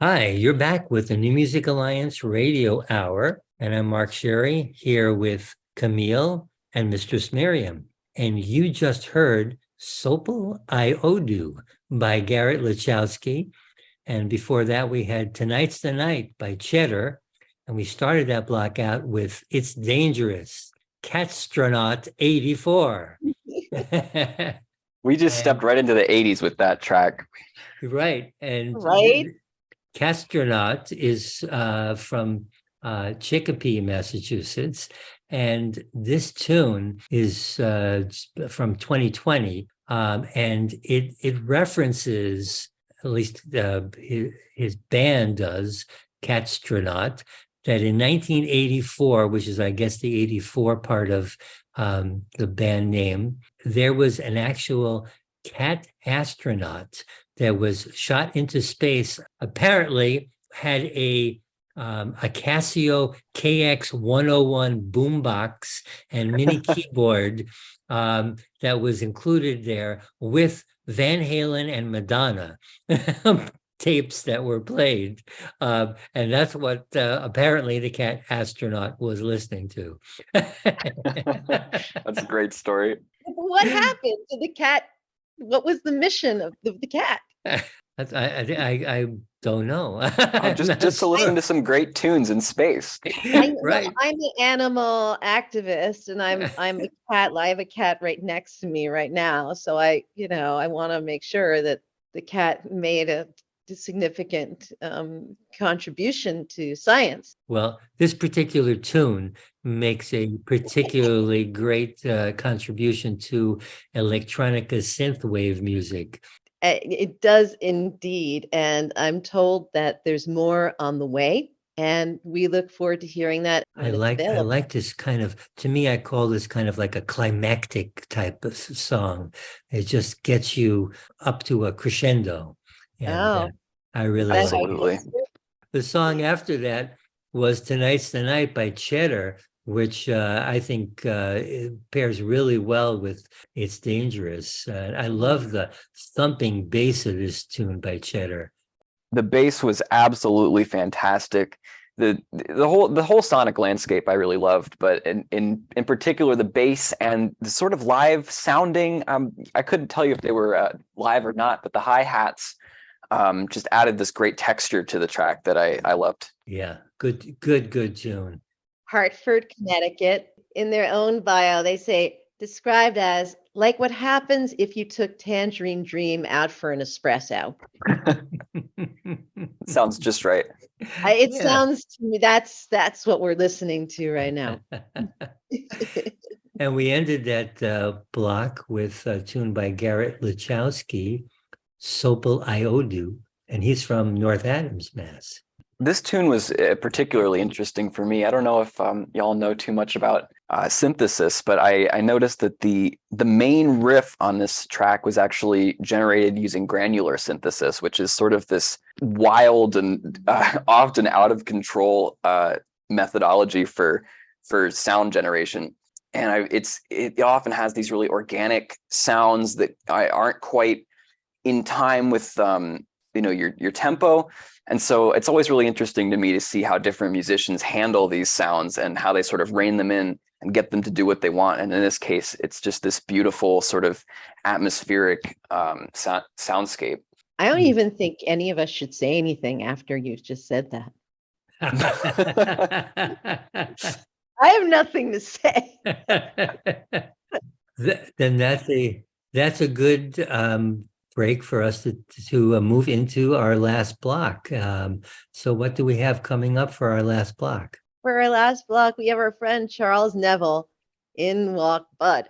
Hi, you're back with the New Music Alliance Radio Hour, and I'm Mark Sherry here with Camille and Mistress Miriam. And you just heard Sopel I Odu by Garrett Lechowski. And before that, we had Tonight's the Night by Cheddar. And we started that block out with It's Dangerous, Catstronaut 84. We just stepped right into the 80s with that track. Right. And right. Castronaut is from Chicopee, Massachusetts, and this tune is from 2020, and it references, at least his band does, Catstronaut, that in 1984, which is, I guess, the 84 part of the band name, there was an actual cat astronaut that was shot into space, apparently had a Casio KX101 boombox and mini keyboard that was included there with Van Halen and Madonna tapes that were played. And that's what apparently the cat astronaut was listening to. That's a great story. What happened to the cat? What was the mission of the cat? I don't know. Just to listen to some great tunes in space. Right. I'm an animal activist, and I'm a cat. I have a cat right next to me right now, so I want to make sure that the cat made a significant contribution to science. Well, this particular tune makes a particularly great contribution to electronica synthwave music. It does indeed, and I'm told that there's more on the way, and we look forward to hearing that. I like this kind of, to me, I call this kind of like a climactic type of song. It just gets you up to a crescendo. And, I really absolutely. The song after that was Tonight's the Night by Cheddar, which I think pairs really well with It's Dangerous. I love the thumping bass of this tune by Cheddar. The bass was absolutely fantastic. The whole sonic landscape I really loved, but in particular the bass and the sort of live sounding. I couldn't tell you if they were live or not, but the hi-hats just added this great texture to the track that I loved. Yeah, good tune. Hartford, Connecticut. In their own bio, they say, described as like what happens if you took Tangerine Dream out for an espresso. Sounds just right. Sounds to me, that's what we're listening to right now. And we ended that block with a tune by Garrett Lechowski, Sopel I Odu, and he's from North Adams, Mass. This tune was particularly interesting for me. I don't know if y'all know too much about synthesis, but I noticed that the main riff on this track was actually generated using granular synthesis, which is sort of this wild and often out of control methodology for sound generation. And it often has these really organic sounds that aren't quite in time with your tempo. And so it's always really interesting to me to see how different musicians handle these sounds and how they sort of rein them in and get them to do what they want. And in this case, it's just this beautiful sort of atmospheric soundscape. I don't even think any of us should say anything after you've just said that. I have nothing to say. Then that's a good break for us to move into our last block. So what do we have coming up for our last block? For our last block, we have our friend Charles Neville, In Walk Bud.